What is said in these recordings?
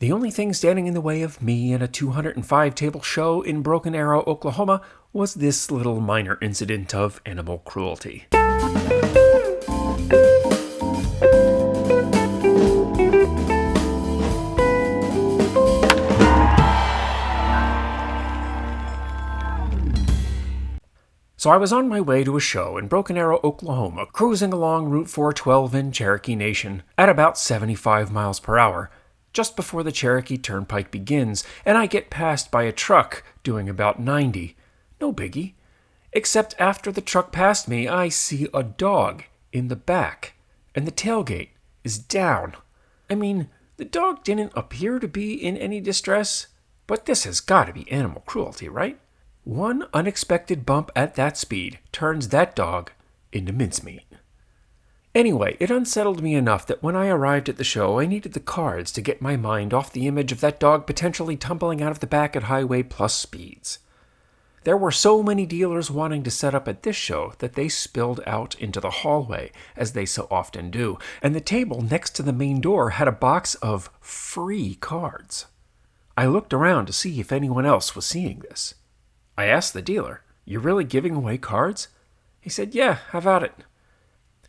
The only thing standing in the way of me and a 205-table show in Broken Arrow, Oklahoma, was this little minor incident of animal cruelty. So I was on my way to a show in Broken Arrow, Oklahoma, cruising along Route 412 in Cherokee Nation at about 75 miles per hour, just before the Cherokee Turnpike begins, and I get passed by a truck doing about 90. No biggie. Except after the truck passed me, I see a dog in the back, and the tailgate is down. I mean, the dog didn't appear to be in any distress, but this has got to be animal cruelty, right? One unexpected bump at that speed turns that dog into mincemeat. Anyway, it unsettled me enough that when I arrived at the show, I needed the cards to get my mind off the image of that dog potentially tumbling out of the back at highway plus speeds. There were so many dealers wanting to set up at this show that they spilled out into the hallway, as they so often do, and the table next to the main door had a box of free cards. I looked around to see if anyone else was seeing this. I asked the dealer, "You really giving away cards?" He said, "Yeah, have at it."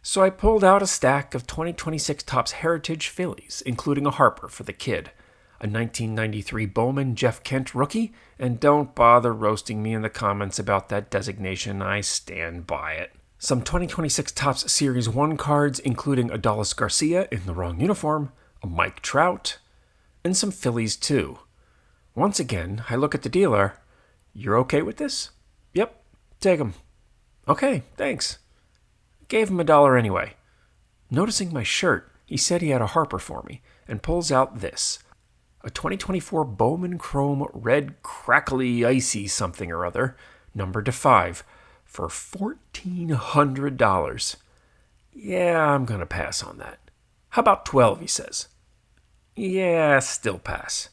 So I pulled out a stack of 2026 Topps Heritage Phillies, including a Harper for the kid, a 1993 Bowman Jeff Kent rookie, and don't bother roasting me in the comments about that designation, I stand by it. Some 2026 Topps Series 1 cards, including Adolis Garcia in the wrong uniform, a Mike Trout, and some Phillies too. Once again, I look at the dealer. "You're okay with this?" "Yep, take 'em." "Okay, thanks." Gave him $1 anyway. Noticing my shirt, he said he had a Harper for me, and pulls out this, a 2024 Bowman Chrome Red Crackly Icy something or other, numbered to 5, for $1,400. "Yeah, I'm gonna pass on that." "How about 12, he says. "Yeah, still pass."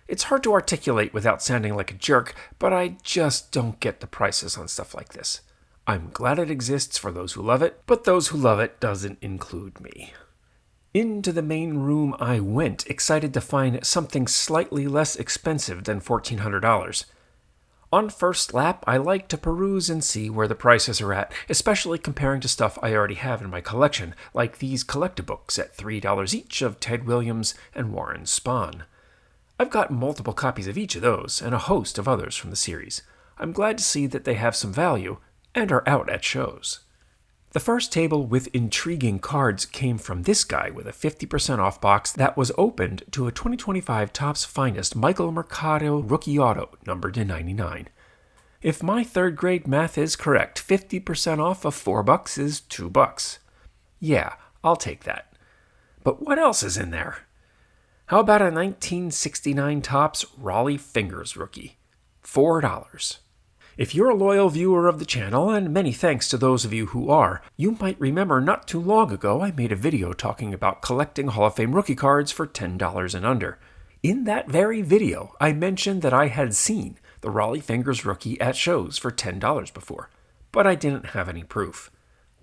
It's hard to articulate without sounding like a jerk, but I just don't get the prices on stuff like this. I'm glad it exists for those who love it, but those who love it doesn't include me. Into the main room I went, excited to find something slightly less expensive than $1,400. On first lap, I like to peruse and see where the prices are at, especially comparing to stuff I already have in my collection, like these collectabooks at $3 each of Ted Williams and Warren Spahn. I've got multiple copies of each of those, and a host of others from the series. I'm glad to see that they have some value, and are out at shows. The first table with intriguing cards came from this guy with a 50% off box that was opened to a 2025 Topps Finest Michael Mercado rookie auto, numbered to 99. If my third grade math is correct, 50% off of $4 is $2. Yeah, I'll take that. But what else is in there? How about a 1969 Topps Rollie Fingers rookie? $4. If you're a loyal viewer of the channel, and many thanks to those of you who are, you might remember not too long ago I made a video talking about collecting Hall of Fame rookie cards for $10 and under. In that very video, I mentioned that I had seen the Rollie Fingers rookie at shows for $10 before, but I didn't have any proof.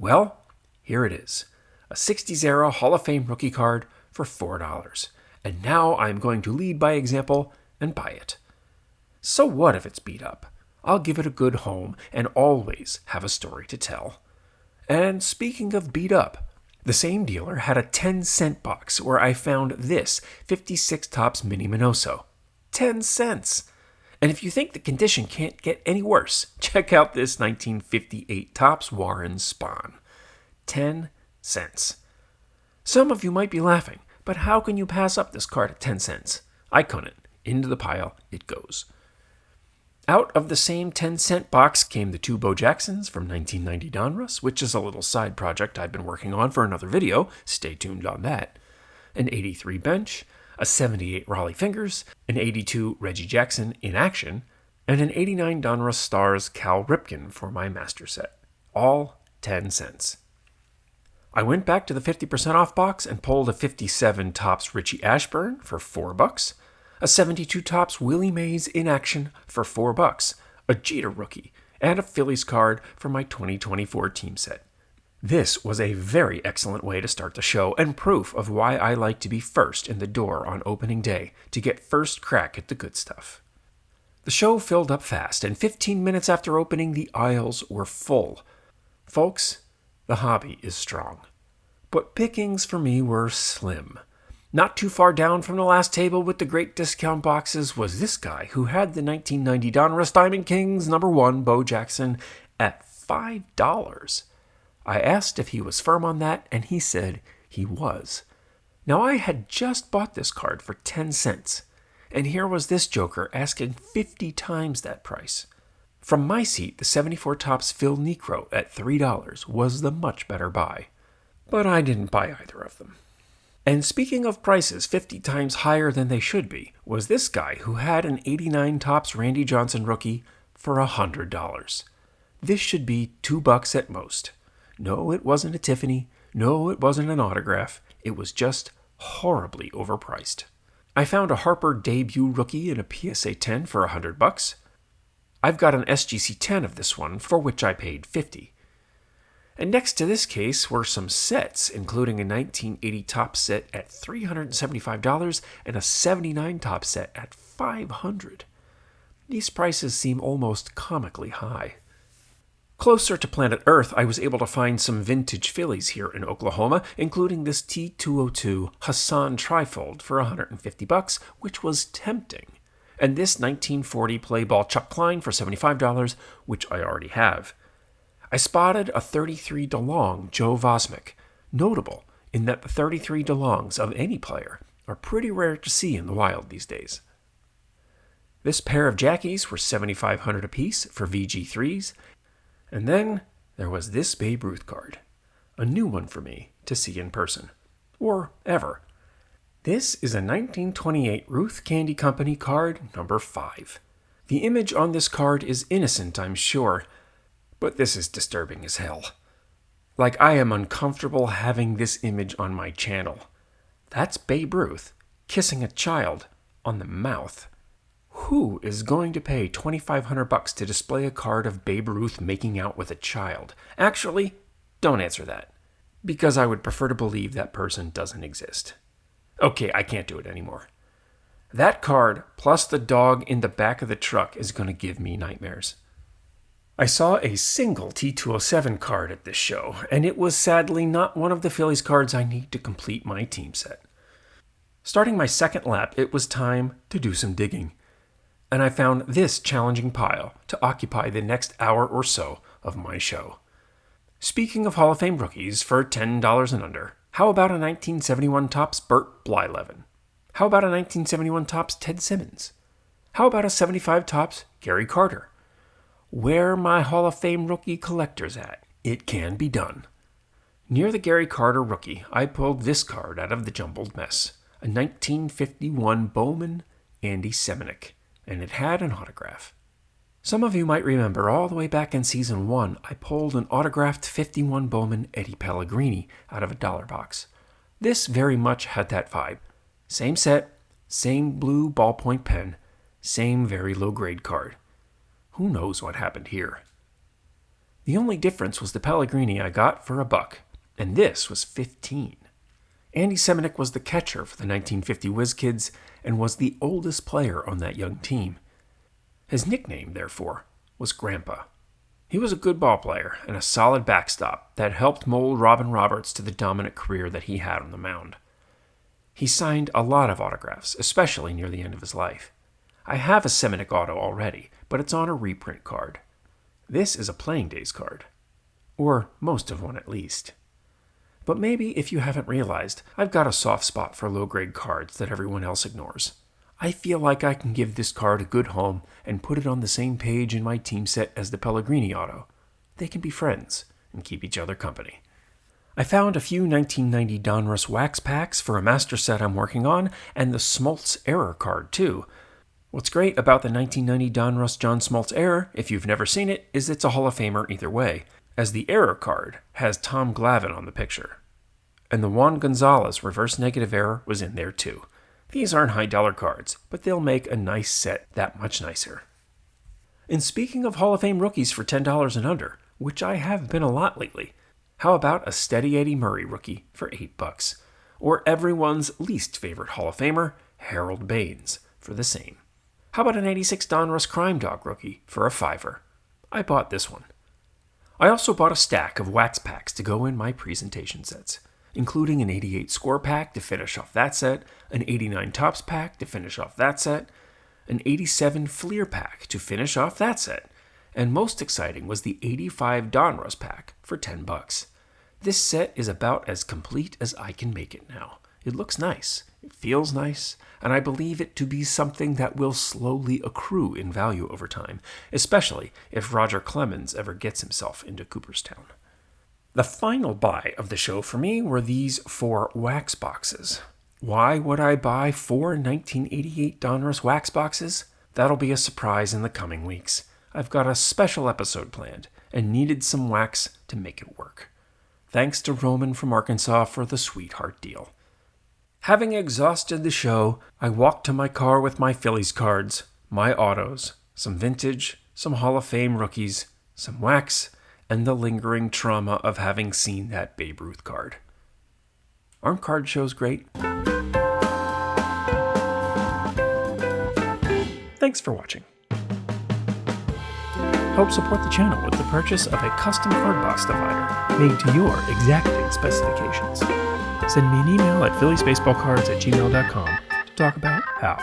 Well, here it is, a 60s era Hall of Fame rookie card for $4. And now I'm going to lead by example and buy it. So what if it's beat up? I'll give it a good home and always have a story to tell. And speaking of beat up, the same dealer had a 10-cent box where I found this 56 Topps Mini Minoso. 10 cents! And if you think the condition can't get any worse, check out this 1958 Topps Warren Spahn. 10 cents. Some of you might be laughing, but how can you pass up this card at 10 cents? I couldn't. Into the pile it goes. Out of the same 10-cent box came the 2 Bo Jacksons from 1990 Donruss, which is a little side project I've been working on for another video. Stay tuned on that. An 83 bench, a 78 Rollie Fingers, an 82 Reggie Jackson in action, and an 89 Donruss Stars Cal Ripken for my master set. All 10 cents. I went back to the 50% off box and pulled a 57 Topps Richie Ashburn for $4, a 72 Topps Willie Mays in action for $4, a Jeter rookie, and a Phillies card for my 2024 team set. This was a very excellent way to start the show and proof of why I like to be first in the door on opening day to get first crack at the good stuff. The show filled up fast, and 15 minutes after opening, the aisles were full. Folks, the hobby is strong. But pickings for me were slim. Not too far down from the last table with the great discount boxes was this guy who had the 1990 Donruss Diamond Kings #1 Bo Jackson at $5. I asked if he was firm on that, and he said he was. Now, I had just bought this card for 10 cents, and here was this joker asking 50 times that price. From my seat, the 74 Topps Phil Niekro at $3 was the much better buy. But I didn't buy either of them. And speaking of prices 50 times higher than they should be, was this guy who had an 89 Topps Randy Johnson rookie for $100. This should be $2 at most. No, it wasn't a Tiffany. No, it wasn't an autograph. It was just horribly overpriced. I found a Harper debut rookie in a PSA 10 for $100. I've got an SGC 10 of this one, for which I paid $50. And next to this case were some sets, including a 1980 Topps set at $375 and a 79 Topps set at $500. These prices seem almost comically high. Closer to planet Earth, I was able to find some vintage Phillies here in Oklahoma, including this T202 Hassan Trifold for $150, which was tempting, and this 1940 Play Ball Chuck Klein for $75, which I already have. I spotted a 33 DeLong Joe Vosmick, notable in that the 33 DeLongs of any player are pretty rare to see in the wild these days. This pair of Jackies were $7,500 apiece for VG3s, and then there was this Babe Ruth card, a new one for me to see in person, or ever. This is a 1928 Ruth Candy Company card number 5. The image on this card is innocent, I'm sure, but this is disturbing as hell. Like, I am uncomfortable having this image on my channel. That's Babe Ruth kissing a child on the mouth. Who is going to pay $2,500 to display a card of Babe Ruth making out with a child? Actually, don't answer that, because I would prefer to believe that person doesn't exist. Okay, I can't do it anymore. That card, plus the dog in the back of the truck, is going to give me nightmares. I saw a single T207 card at this show, and it was sadly not one of the Phillies cards I need to complete my team set. Starting my second lap, it was time to do some digging, and I found this challenging pile to occupy the next hour or so of my show. Speaking of Hall of Fame rookies for $10 and under, how about a 1971 Topps Bert Blyleven? How about a 1971 Topps Ted Simmons? How about a 75 Topps Gary Carter? Where my Hall of Fame rookie collectors at? It can be done. Near the Gary Carter rookie, I pulled this card out of the jumbled mess, a 1951 Bowman Andy Seminick, and it had an autograph. Some of you might remember all the way back in Season 1, I pulled an autographed 51 Bowman Eddie Pellegrini out of a dollar box. This very much had that vibe. Same set, same blue ballpoint pen, same very low-grade card. Who knows what happened here? The only difference was the Pellegrini I got for $1, and this was $15. Andy Seminick was the catcher for the 1950 Whiz Kids and was the oldest player on that young team. His nickname, therefore, was Grandpa. He was a good ball player and a solid backstop that helped mold Robin Roberts to the dominant career that he had on the mound. He signed a lot of autographs, especially near the end of his life. I have a Seminick auto already, but it's on a reprint card. This is a Playing Days card. Or most of one at least. But maybe if you haven't realized, I've got a soft spot for low-grade cards that everyone else ignores. I feel like I can give this card a good home and put it on the same page in my team set as the Pellegrini auto. They can be friends and keep each other company. I found a few 1990 Donruss wax packs for a master set I'm working on, and the Smoltz Error card too. What's great about the 1990 Donruss John Smoltz Error, if you've never seen it, is it's a Hall of Famer either way, as the Error card has Tom Glavine on the picture. And the Juan Gonzalez reverse negative error was in there too. These aren't high-dollar cards, but they'll make a nice set that much nicer. And speaking of Hall of Fame rookies for $10 and under, which I have been a lot lately, How about a steady Eddie Murray rookie for $8? Or everyone's least favorite Hall of Famer, Harold Baines, for the same? How about an 86 Donruss Crime Dog rookie for a $5? I bought this one. I also bought a stack of wax packs to go in my presentation sets, including an 88 score pack to finish off that set, an 89 Topps pack to finish off that set, an 87 Fleer pack to finish off that set, and most exciting was the 85 Donruss pack for $10. This set is about as complete as I can make it now. It looks nice, it feels nice, and I believe it to be something that will slowly accrue in value over time, especially if Roger Clemens ever gets himself into Cooperstown. The final buy of the show for me were these 4 wax boxes. Why would I buy 4 1988 Donruss wax boxes? That'll be a surprise in the coming weeks. I've got a special episode planned and needed some wax to make it work. Thanks to Roman from Arkansas for the sweetheart deal. Having exhausted the show, I walked to my car with my Phillies cards, my autos, some vintage, some Hall of Fame rookies, some wax, and the lingering trauma of having seen that Babe Ruth card. Aren't card shows great? Thanks for watching. Help support the channel with the purchase of a custom card box divider made to your exacting specifications. Send me an email at philliesbaseballcards@gmail.com to talk about how.